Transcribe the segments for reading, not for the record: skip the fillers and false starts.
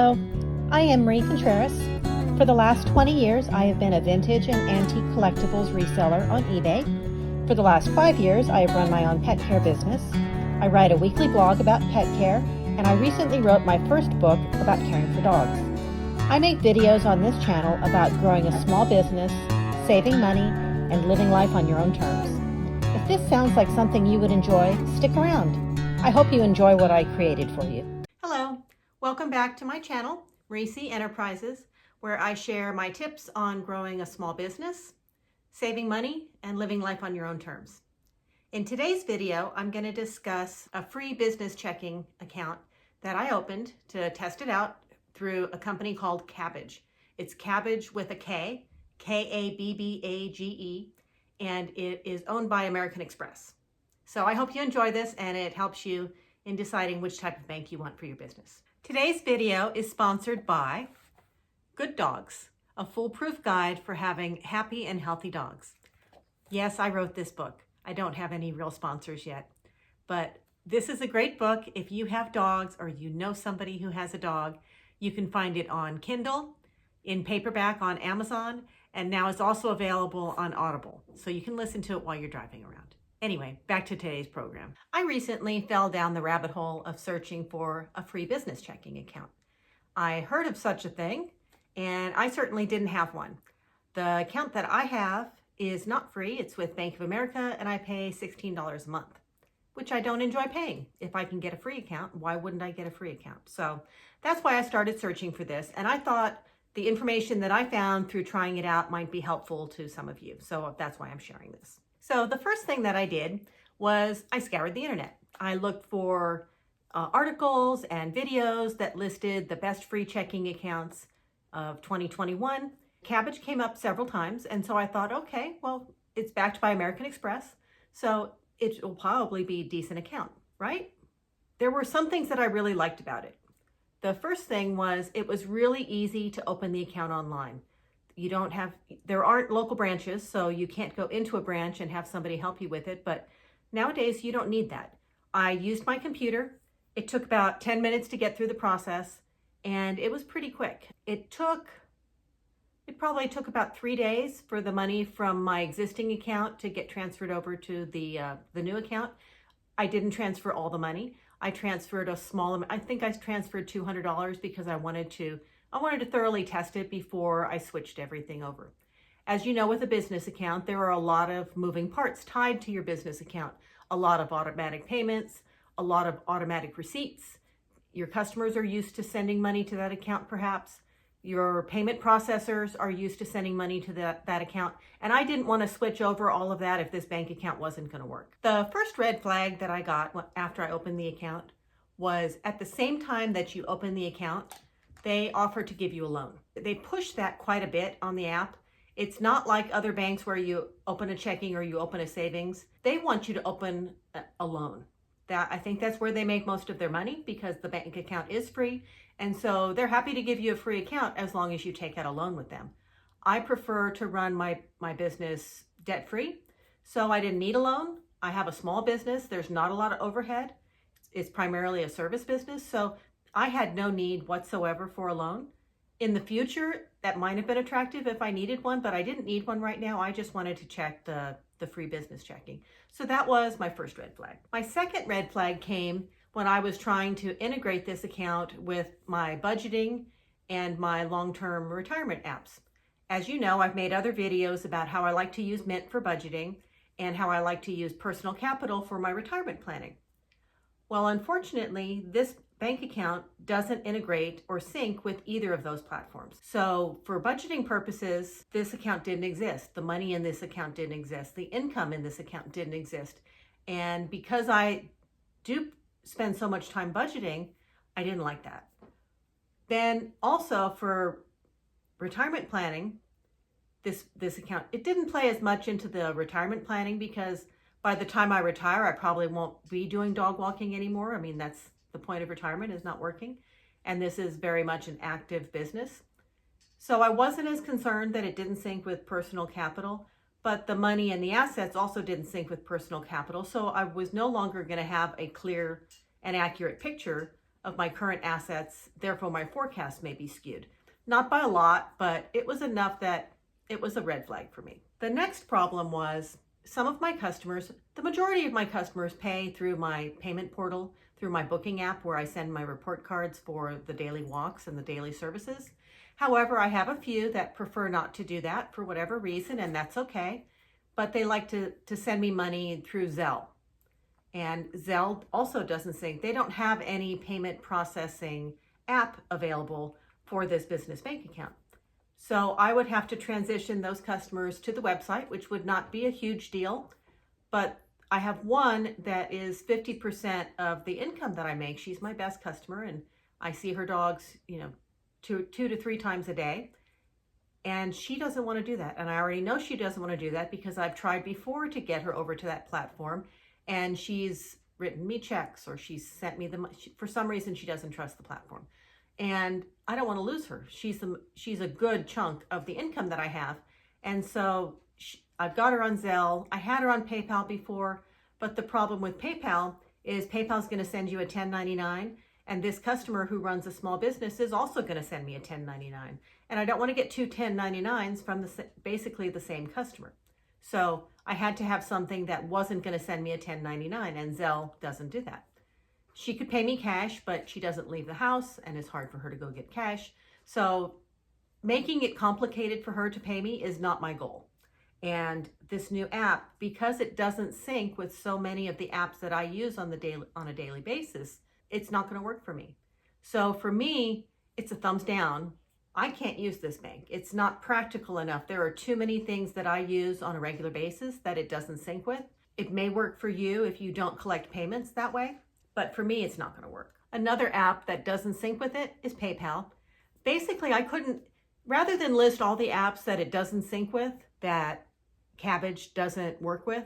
Hello, I am Marie Contreras. For the last 20 years, I have been a vintage and antique collectibles reseller on eBay. For the last 5 years, I have run my own pet care business. I write a weekly blog about pet care, and I recently wrote my first book about caring for dogs. I make videos on this channel about growing a small business, saving money, and living life on your own terms. If this sounds like something you would enjoy, stick around. I hope you enjoy what I created for you. Hello, welcome back to my channel, Reese Enterprises, where I share my tips on growing a small business, saving money, and living life on your own terms. In today's video, I'm going to discuss a free business checking account that I opened to test it out through a company called Kabbage. It's Kabbage with a K, K-A-B-B-A-G-E, and it is owned by American Express. So I hope you enjoy this and it helps you in deciding which type of bank you want for your business. Today's video is sponsored by Good Dogs, a foolproof guide for having happy and healthy dogs. Yes, I wrote this book. I don't have any real sponsors yet, but this is a great book. If you have dogs or you know somebody who has a dog, you can find it on Kindle, in paperback on Amazon, and now it's also available on Audible, so you can listen to it while you're driving around. Anyway, back to today's program. I recently fell down the rabbit hole of searching for a free business checking account. I heard of such a thing, and I certainly didn't have one. The account that I have is not free. It's with Bank of America, and I pay $16 a month, which I don't enjoy paying. If I can get a free account, why wouldn't I get a free account? So that's why I started searching for this, and I thought the information that I found through trying it out might be helpful to some of you. So that's why I'm sharing this. So the first thing that I did was I scoured the internet. I looked for articles and videos that listed the best free checking accounts of 2021. Kabbage came up several times, and so I thought, okay, well, it's backed by American Express, so it will probably be a decent account, right? There were some things that I really liked about it. The first thing was it was really easy to open the account online. There aren't local branches, so you can't go into a branch and have somebody help you with it, but nowadays you don't need that. I used my computer. It took about 10 minutes to get through the process, and it was pretty quick. It probably took about 3 days for the money from my existing account to get transferred over to the new account. I didn't transfer all the money. I transferred a small amount. I think I transferred $200 because I wanted to thoroughly test it before I switched everything over. As you know, with a business account, there are a lot of moving parts tied to your business account. A lot of automatic payments, a lot of automatic receipts. Your customers are used to sending money to that account, perhaps. Your payment processors are used to sending money to that account. And I didn't want to switch over all of that if this bank account wasn't going to work. The first red flag that I got after I opened the account was at the same time that you open the account, they offer to give you a loan. They push that quite a bit on the app. It's not like other banks where you open a checking or you open a savings. They want you to open a loan. I think that's where they make most of their money because the bank account is free. And so they're happy to give you a free account as long as you take out a loan with them. I prefer to run my business debt-free, so I didn't need a loan. I have a small business. There's not a lot of overhead. It's primarily a service business, so I had no need whatsoever for a loan. In the future, that might have been attractive if I needed one, but I didn't need one right now. I just wanted to check the free business checking. So that was my first red flag. My second red flag came when I was trying to integrate this account with my budgeting and my long-term retirement apps. As you know, I've made other videos about how I like to use Mint for budgeting and how I like to use Personal Capital for my retirement planning. Well, unfortunately, this bank account doesn't integrate or sync with either of those platforms. So for budgeting purposes, this account didn't exist. The money in this account didn't exist. The income in this account didn't exist. And because I do spend so much time budgeting, I didn't like that. Then also for retirement planning, this account, it didn't play as much into the retirement planning because by the time I retire, I probably won't be doing dog walking anymore. I mean, that's the point of retirement, is not working. And this is very much an active business. So I wasn't as concerned that it didn't sync with Personal Capital, but the money and the assets also didn't sync with Personal Capital. So I was no longer going to have a clear and accurate picture of my current assets, therefore my forecast may be skewed. Not by a lot, but it was enough that it was a red flag for me. The next problem was some of my customers, the majority of my customers pay through my payment portal, through my booking app where I send my report cards for the daily walks and the daily services. However, I have a few that prefer not to do that for whatever reason, and that's okay. But they like to send me money through Zelle. And Zelle also doesn't sync. They don't have any payment processing app available for this business bank account. So I would have to transition those customers to the website, which would not be a huge deal. But I have one that is 50% of the income that I make. She's my best customer, and I see her dogs, two to three times a day. And she doesn't want to do that. And I already know she doesn't want to do that because I've tried before to get her over to that platform. And she's written me checks or she's sent me the money. For some reason, she doesn't trust the platform. And I don't want to lose her. She's a good chunk of the income that I have. And so I've got her on Zelle. I had her on PayPal before, but the problem with PayPal is PayPal's going to send you a 1099. And this customer who runs a small business is also going to send me a 1099. And I don't want to get two 1099s from basically the same customer. So I had to have something that wasn't going to send me a 1099, and Zelle doesn't do that. She could pay me cash, but she doesn't leave the house, and it's hard for her to go get cash. So making it complicated for her to pay me is not my goal. And this new app, because it doesn't sync with so many of the apps that I use on a daily basis, it's not going to work for me. So for me, it's a thumbs down. I can't use this bank. It's not practical enough. There are too many things that I use on a regular basis that it doesn't sync with. It may work for you if you don't collect payments that way, but for me, it's not going to work. Another app that doesn't sync with it is PayPal. Basically, I couldn't, rather than list all the apps that it doesn't sync with, that Kabbage doesn't work with,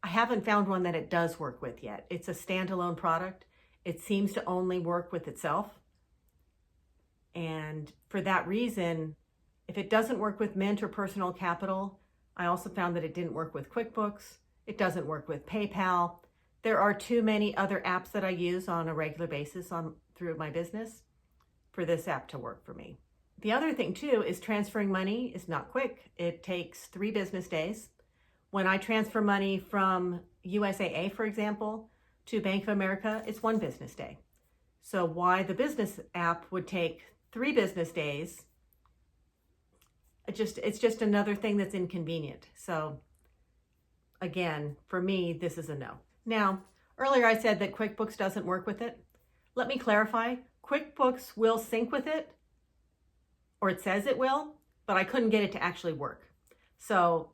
I haven't found one that it does work with yet. It's a standalone product. It seems to only work with itself. And for that reason, if it doesn't work with Mint or Personal Capital, I also found that it didn't work with QuickBooks. It doesn't work with PayPal. There are too many other apps that I use on a regular basis through my business for this app to work for me. The other thing too is transferring money is not quick. It takes 3 business days. When I transfer money from USAA, for example, to Bank of America, it's 1 business day. So why the business app would take 3 business days, it's just another thing that's inconvenient. So again, for me, this is a no. Now, earlier I said that QuickBooks doesn't work with it. Let me clarify. QuickBooks will sync with it, or it says it will, but I couldn't get it to actually work. So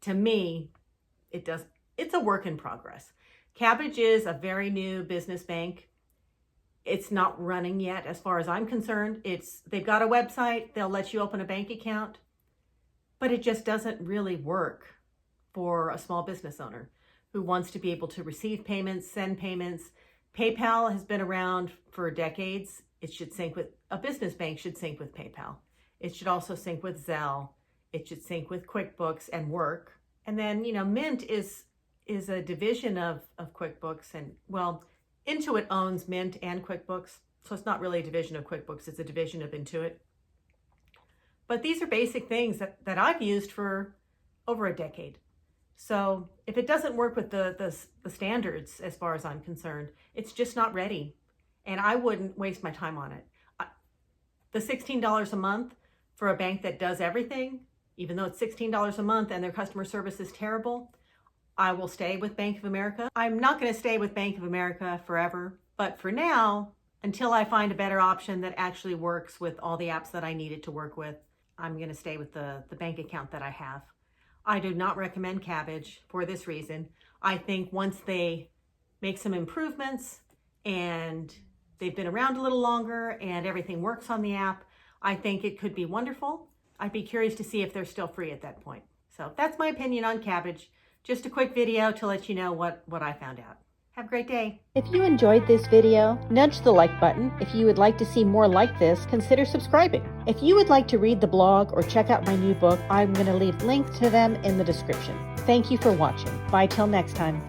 to me, it's a work in progress. Kabbage is a very new business bank. It's not running yet as far as I'm concerned. They've got a website, they'll let you open a bank account, but it just doesn't really work for a small business owner who wants to be able to receive payments, send payments. PayPal has been around for decades. It should sync with, a business bank should sync with PayPal. It should also sync with Zelle. It should sync with QuickBooks and work. And then, Mint is a division of QuickBooks, and well, Intuit owns Mint and QuickBooks, so it's not really a division of QuickBooks, it's a division of Intuit. But these are basic things that I've used for over a decade. So if it doesn't work with the standards, as far as I'm concerned, it's just not ready. And I wouldn't waste my time on it. The $16 a month for a bank that does everything, even though it's $16 a month and their customer service is terrible, I will stay with Bank of America. I'm not going to stay with Bank of America forever, but for now, until I find a better option that actually works with all the apps that I need it to work with, I'm going to stay with the bank account that I have. I do not recommend Kabbage for this reason. I think once they make some improvements and they've been around a little longer and everything works on the app, I think it could be wonderful. I'd be curious to see if they're still free at that point. So that's my opinion on Kabbage. Just a quick video to let you know what I found out. Have a great day. If you enjoyed this video, nudge the like button. If you would like to see more like this, consider subscribing. If you would like to read the blog or check out my new book, I'm going to leave links to them in the description. Thank you for watching. Bye till next time.